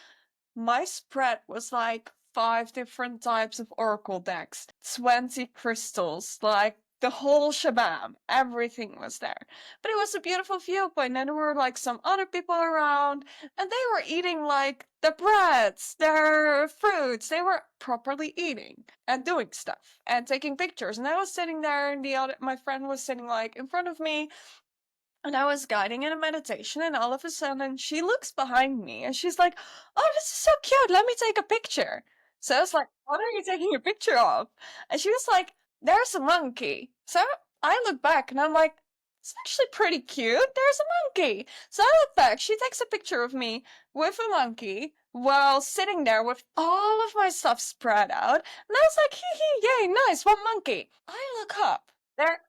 my spread was like 5 different types of oracle decks, 20 crystals, like the whole shabam. Everything was there. But it was a beautiful viewpoint, and there were like some other people around, and they were eating like the breads, their fruits. They were properly eating and doing stuff and taking pictures. And I was sitting there, and my friend was sitting like in front of me, and I was guiding in a meditation, and all of a sudden she looks behind me and she's like, oh, this is so cute. Let me take a picture. So I was like, what are you taking a picture of? And she was like, there's a monkey. So I look back and I'm like, it's actually pretty cute. There's a monkey. So I look back. She takes a picture of me with a monkey while sitting there with all of my stuff spread out. And I was like, hee hee, yay, nice, one monkey. I look up. There are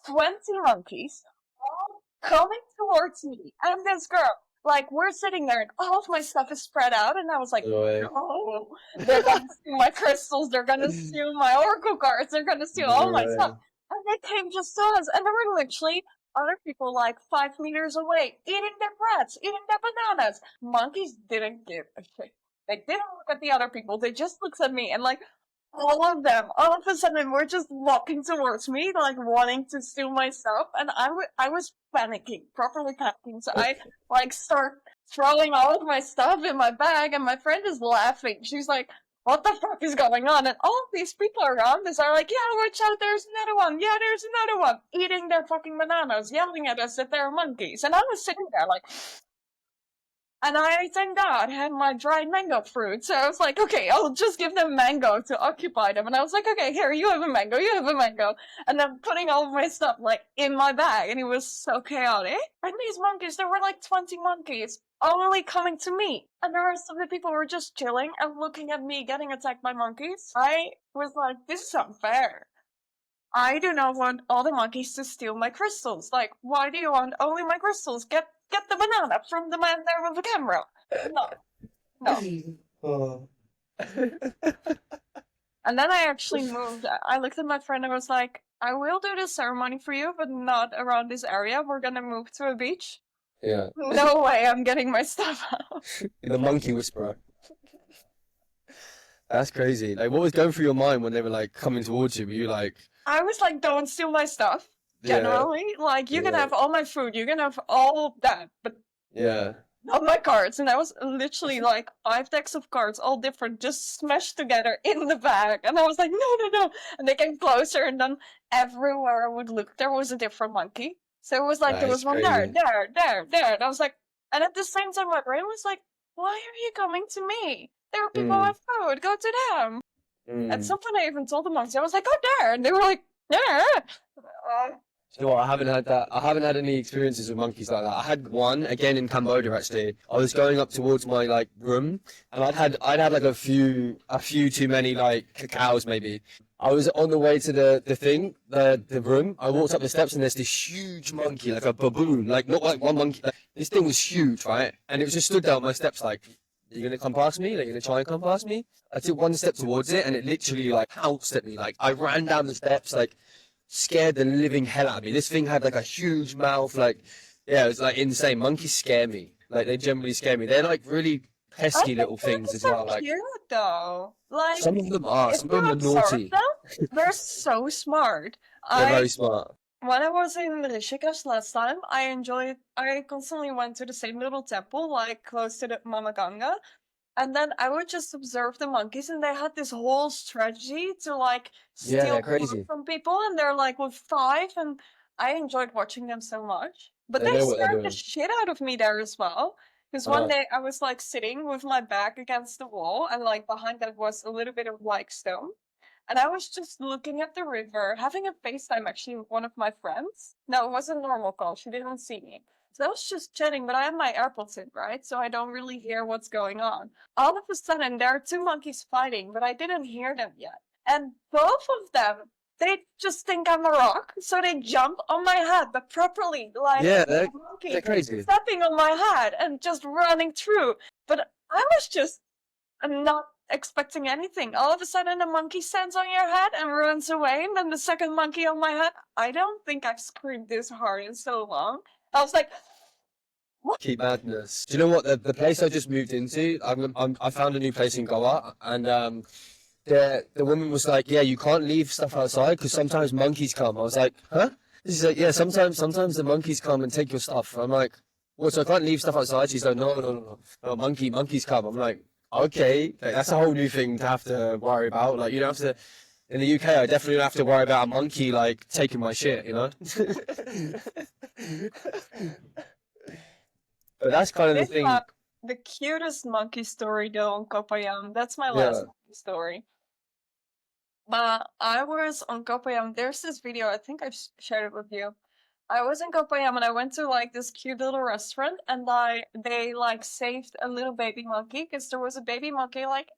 20 monkeys all coming towards me and this girl. Like, we're sitting there and all of my stuff is spread out, and I was like, No way. oh, they're gonna steal my crystals, they're gonna steal my oracle cards, they're gonna steal all my stuff. And they came just to us, and there were literally other people like 5 meters away, eating their breads, eating their bananas. Monkeys didn't give a shit. They didn't look at the other people, they just looked at me, and like, all of them, all of a sudden, were just walking towards me, like wanting to steal my stuff, and I was panicking, properly panicking. So I like start throwing all of my stuff in my bag, and my friend is laughing. She's like, "What the fuck is going on?" And all of these people around us are like, "Yeah, watch out! There's another one! Yeah, there's another one!" Eating their fucking bananas, yelling at us that they're monkeys, and I was sitting there like. And I, thank God, had my dried mango fruit. So I was like, okay, I'll just give them mango to occupy them. And I was like, okay, here, you have a mango, you have a mango. And then putting all of my stuff, like, in my bag. And it was so chaotic. And these monkeys, there were like 20 monkeys, only coming to me. And the rest of the people were just chilling and looking at me getting attacked by monkeys. I was like, this is unfair. I do not want all the monkeys to steal my crystals. Like, why do you want only my crystals? Get the banana from the man there with the camera. No. No. Oh. And then I actually moved. I looked at my friend and was like, I will do the ceremony for you, but not around this area. We're gonna move to a beach. Yeah. No way, I'm getting my stuff out. The monkey whisperer. That's crazy. Like, what was going through your mind when they were like coming towards you? Were you like, I was like, don't steal my stuff. yeah, Generally, like, you can yeah, have all my food, you can have all of that, but yeah, not my cards. And I was literally like 5 decks of cards, all different, just smashed together in the bag. And I was like, no, no, no. And they came closer, and then everywhere I would look, there was a different monkey. So it was like, that there is was one there, crazy. there. And I was like, and at the same time, my brain was like, why are you coming to me? There are people Mm, with food, go to them. At mm. some point, I even told the monks, I was like, go there. And they were like, there. You know what? I haven't had that. I haven't had any experiences with monkeys like that. I had one again in Cambodia actually. I was going up towards my like room, and I'd had like a few too many like cacaos maybe. I was on the way to the room. I walked up the steps, and there's this huge monkey, like a baboon, like not like one monkey. Like, this thing was huge, right? And it was just stood there on my steps, like, "Are you gonna come past me? Like, you're gonna try and come past me?" I took one step towards it, and it literally like pounced at me. Like, I ran down the steps, like, scared the living hell out of me. This thing had like a huge mouth, like, yeah, it was like insane. Monkeys scare me. Like, they generally scare me. They're like really I pesky think little things monkeys as are well. Like, cute though. Like, some of them are, if some you of them are observe naughty. them, they're so smart. They're I very smart. When I was in Rishikesh last time, I constantly went to the same little temple, like close to the Mama Ganga. And then I would just observe the monkeys, and they had this whole strategy to like Yeah, they're steal food crazy. from people, and they're like with five, and I enjoyed watching them so much. But They they know what they're scared the doing. shit out of me there as well. Because I one know. day I was like sitting with my back against the wall, and like behind that was a little bit of like stone. And I was just looking at the river, having a FaceTime actually with one of my friends. No, it was a normal call. She didn't see me. So I was just chatting, but I have my AirPods in, right? So I don't really hear what's going on. All of a sudden, there are two monkeys fighting, but I didn't hear them yet. And both of them, they just think I'm a rock. So they jump on my head, but properly, like Yeah, a they're monkey crazy. stepping on my head and just running through. But I was just not expecting anything. All of a sudden, a monkey stands on your head and runs away, and then the second monkey on my head. I don't think I've screamed this hard in so long. I was like, what? Keep madness. Do you know what? The place I just moved into, I found a new place in Goa, and the woman was like, "Yeah, you can't leave stuff outside because sometimes monkeys come." I was like, "Huh?" She's like, "Yeah, sometimes the monkeys come and take your stuff." I'm like, "What? So I can't leave stuff outside?" She's like, "No, no, no, no, no, monkeys come." I'm like, "Okay, like, that's a whole new thing to have to worry about. Like, you don't have to." In the UK, I definitely don't have to worry about a monkey like taking my shit, you know. But that's kind of the This thing. the cutest monkey story though on Kopayam. That's my last Yeah. monkey story. But I was on Kopayam. There's this video. I think I've shared it with you. I was in Kopayam and I went to like this cute little restaurant, and they like saved a little baby monkey because there was a baby monkey like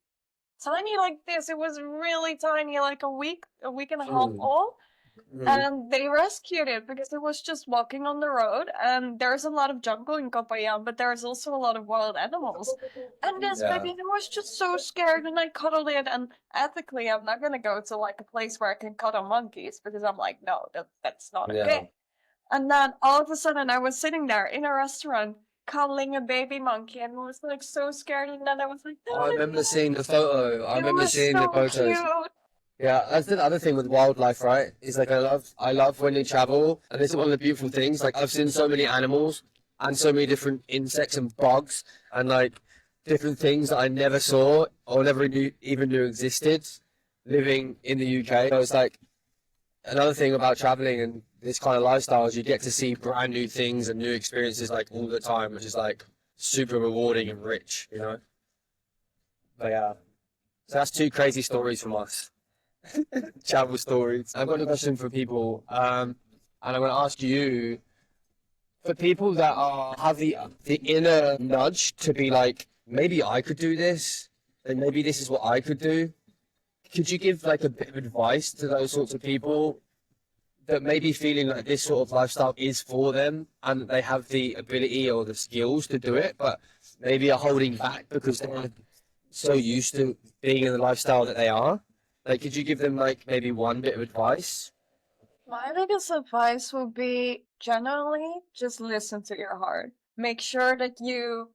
tiny like this. It was really tiny, like a week and a half Mm, old. mm, And they rescued it because it was just walking on the road. And there's a lot of jungle in Copayan, but there's also a lot of wild animals. And this yeah. baby was just so scared, and I cuddled it. And ethically, I'm not gonna go to like a place where I can cuddle monkeys because I'm like, no, that's not Yeah. okay. And then all of a sudden, I was sitting there in a restaurant cuddling a baby monkey, and was like so scared. And then I was like, no, I no, remember no. seeing the photo. I It remember was seeing the so photos. cute. Yeah, that's the other thing with wildlife, right? Is like I love when you travel, and this is one of the beautiful things. Like, I've seen so many animals and so many different insects and bugs and like different things that I never saw or never even knew existed living in the UK. So it's like another thing about traveling and this kind of lifestyle is you get to see brand new things and new experiences like all the time, which is like super rewarding and rich, you know? But yeah, so that's two crazy stories from us. Travel stories. I've got a question for people, and I'm going to ask you, for people that have the inner nudge to be like, maybe I could do this, and maybe this is what I could do. Could you give like a bit of advice to those sorts of people that may be feeling like this sort of lifestyle is for them, and that they have the ability or the skills to do it, but maybe are holding back because they're so used to being in the lifestyle that they are? Like, could you give them like maybe one bit of advice? My biggest advice would be generally just listen to your heart. Make sure that you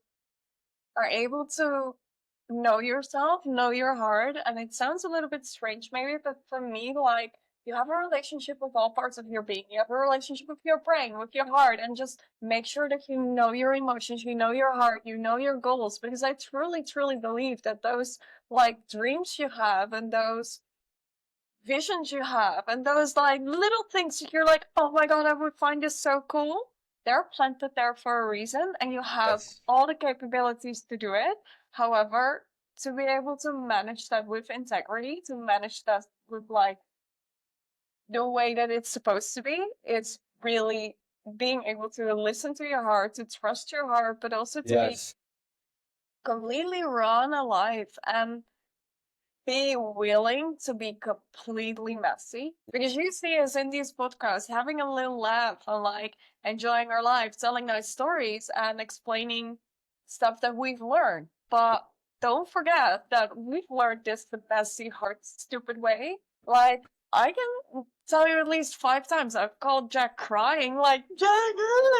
are able to know yourself, know your heart. And it sounds a little bit strange, maybe, but for me, like, you have a relationship with all parts of your being. You have a relationship with your brain, with your heart, and just make sure that you know your emotions, you know your heart, you know your goals. Because I truly, truly believe that those like dreams you have and those visions you have and those like little things that you're like, oh my god, I would find this so cool. They're planted there for a reason, and you have Yes. all the capabilities to do it. However, to be able to manage that with integrity, to manage that with like the way that it's supposed to be, it's really being able to listen to your heart, to trust your heart, but also to be Yes. completely raw and alive and be willing to be completely messy. Because you see us in these podcasts having a little laugh and like enjoying our life, telling nice stories and explaining stuff that we've learned. But don't forget that we've learned this the messy, hard, stupid way. Like, I can tell you at least 5 times I've called Jack crying, like, Jack,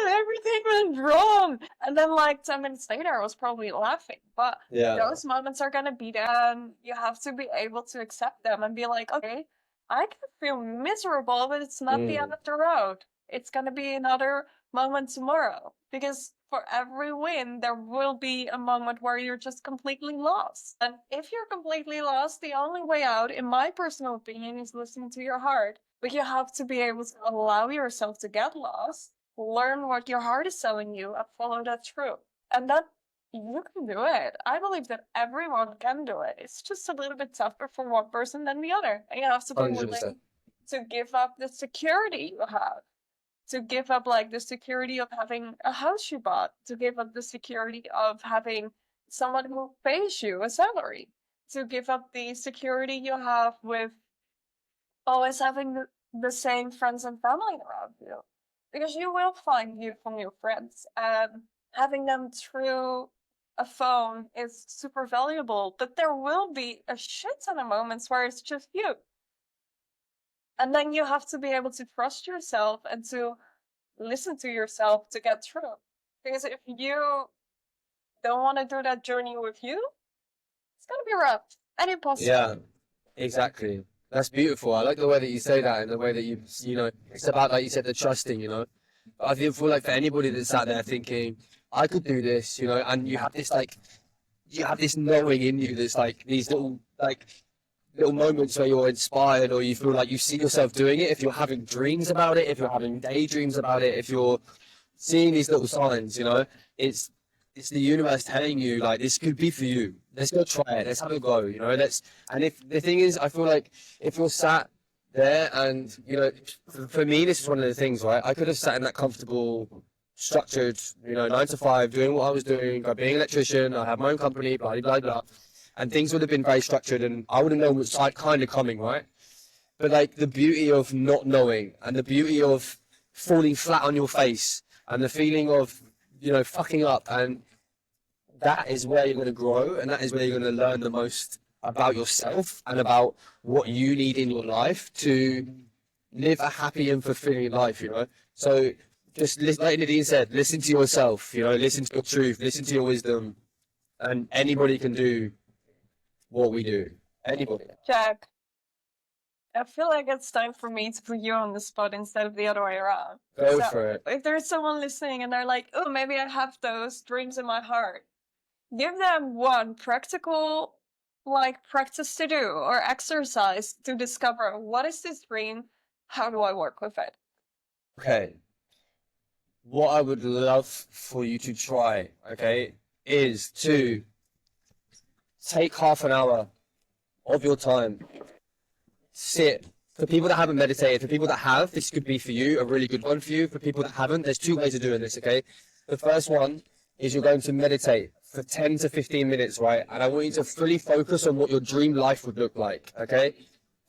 everything went wrong. And then, like, 10 minutes later, I was probably laughing. But Yeah. those moments are gonna be there, and you have to be able to accept them and be like, okay, I can feel miserable, but it's not the end of the road. It's gonna be another moment tomorrow. Because for every win, there will be a moment where you're just completely lost. And if you're completely lost, the only way out, in my personal opinion, is listening to your heart. But you have to be able to allow yourself to get lost, learn what your heart is telling you, and follow that through. And that you can do it. I believe that everyone can do it. It's just a little bit tougher for one person than the other. And you have to be 100%. willing to give up the security you have, to give up like the security of having a house you bought, to give up the security of having someone who pays you a salary, to give up the security you have with always having the same friends and family around you. Because you will find beautiful new friends, and having them through a phone is super valuable, but there will be a shit ton of moments where it's just you. And then you have to be able to trust yourself and to listen to yourself to get through. Because if you don't want to do that journey with you, it's gonna be rough and impossible. Yeah, exactly. That's beautiful. I like the way that you say that and the way that you know, it's about, like you said, the trusting, you know. I feel like for anybody that's sat there thinking, I could do this, you know, and you have this like, you have this knowing in you that's like these little moments where you're inspired or you feel like you see yourself doing it. If you're having dreams about it, if you're having daydreams about it, if you're seeing these little signs, you know, it's the universe telling you like this could be for you. Let's go try it. Let's have a go. You know, and if the thing is, I feel like if you're sat there and you know, for me, this is one of the things, right? I could have sat in that comfortable, structured, you know, 9 to 5, doing what I was doing, by being an electrician. I have my own company, blah blah blah, and things would have been very structured, and I would have known what's like kind of coming, right? But like the beauty of not knowing and the beauty of falling flat on your face and the feeling of, you know, fucking up, and that is where you're going to grow, and that is where you're going to learn the most about yourself and about what you need in your life to live a happy and fulfilling life, you know. So just like Nadine said, listen to yourself, you know, listen to your truth, listen to your wisdom, and anybody can do what we do. Anybody. Jack, I feel like it's time for me to put you on the spot instead of the other way around. Go So, for it. if there's someone listening and they're like, oh, maybe I have those dreams in my heart, give them one practical, like, practice to do or exercise to discover what is this dream, how do I work with it? Okay. What I would love for you to try, okay, is to take half an hour of your time, sit. For people that haven't meditated, for people that have, this could be for you, a really good one for you. For people that haven't, there's 2 ways of doing this, okay? The first one is you're going to meditate for 10 to 15 minutes, right? And I want you to fully focus on what your dream life would look like, okay?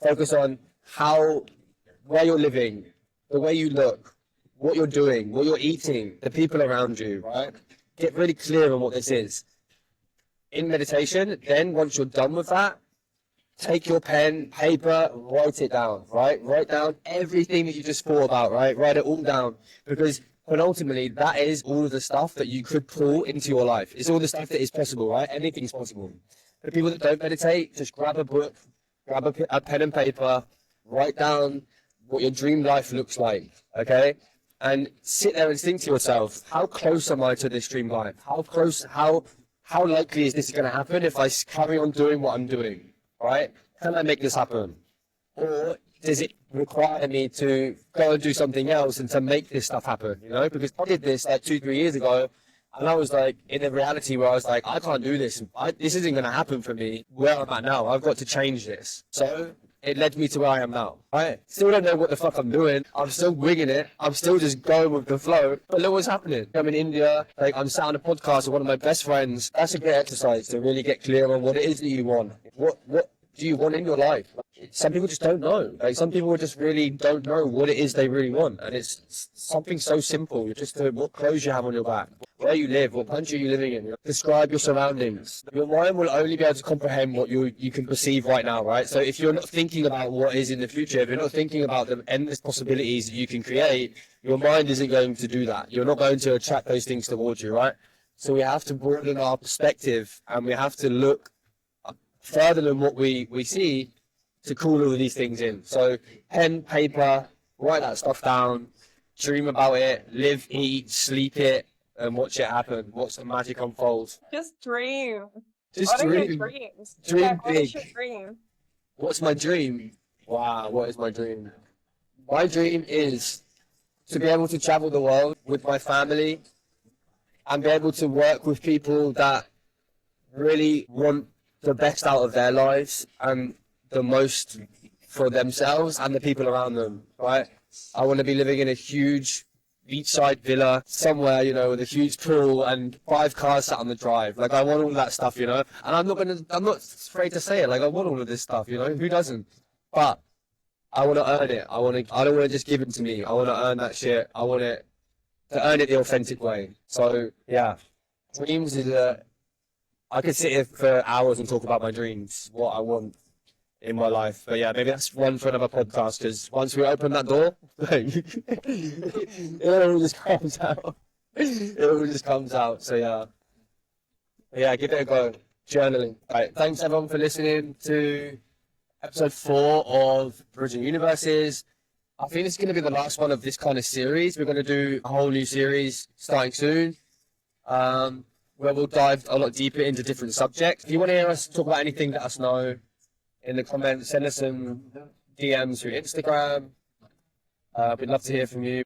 Focus on where you're living, the way you look, what you're doing, what you're eating, the people around you, right? Get really clear on what this is. In meditation, then once you're done with that, take your pen, paper, write it down, right? Write down everything that you just thought about, right? Write it all down, because ultimately that is all of the stuff that you could pull into your life. It's all the stuff that is possible, right? Anything's possible. For people that don't meditate, just grab a book, grab a pen and paper, write down what your dream life looks like, okay? And sit there and think to yourself, how close am I to this dream life? How likely is this going to happen if I carry on doing what I'm doing, right? Can I make this happen? Or does it require me to go and do something else and to make this stuff happen, you know? Because I did this like 2-3 years ago, and I was like in a reality where I was like, I can't do this. This isn't going to happen for me where I'm at now. I've got to change this. So it led me to where I am now. I still don't know what the fuck I'm doing. I'm still winging it. I'm still just going with the flow. But look what's happening. I'm in India. Like, I'm sat on a podcast with one of my best friends. That's a great exercise to really get clear on what it is that you want. What do you want in your life? Some people just don't know. Like, some people just really don't know what it is they really want. And it's something so simple. Just what clothes you have on your back, where you live, what country you're living in. Describe your surroundings. Your mind will only be able to comprehend what you can perceive right now, right? So if you're not thinking about what is in the future, if you're not thinking about the endless possibilities that you can create, your mind isn't going to do that. You're not going to attract those things towards you, right? So we have to broaden our perspective, and we have to look further than what we see to call all of these things in. So pen, paper, write that stuff down, dream about it, live, eat, sleep it, and watch it happen. Watch the magic unfold. Just dream. Just What are your dream. dreams? Dream Jack, what is big. your dream? What's my dream? Wow, what is my dream? My dream is to be able to travel the world with my family and be able to work with people that really want the best out of their lives and the most for themselves and the people around them, right? I want to be living in a huge beachside villa somewhere, you know, with a huge pool and 5 cars sat on the drive. Like, I want all that stuff, you know? And I'm not afraid to say it. Like, I want all of this stuff, you know? Who doesn't? But I want to earn it. I don't want to just give it to me. I want to earn that shit. I want it to earn it the authentic way. So, yeah. Dreams is I could sit here for hours and talk about my dreams, what I want in my life. But yeah, maybe that's one for another podcast, because once we open that door, it all just comes out. It all just comes out. So yeah, give it a go. Journaling. Right, thanks everyone for listening to episode 4 of Bridging Universes. I think it's going to be the last one of this kind of series. We're going to do a whole new series starting soon. Where we'll dive a lot deeper into different subjects. If you want to hear us talk about anything, let us know in the comments. Send us some DMs through Instagram. We'd love to hear from you.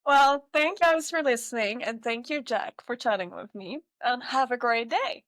Well, thank you guys for listening, and thank you, Jack, for chatting with me, and have a great day.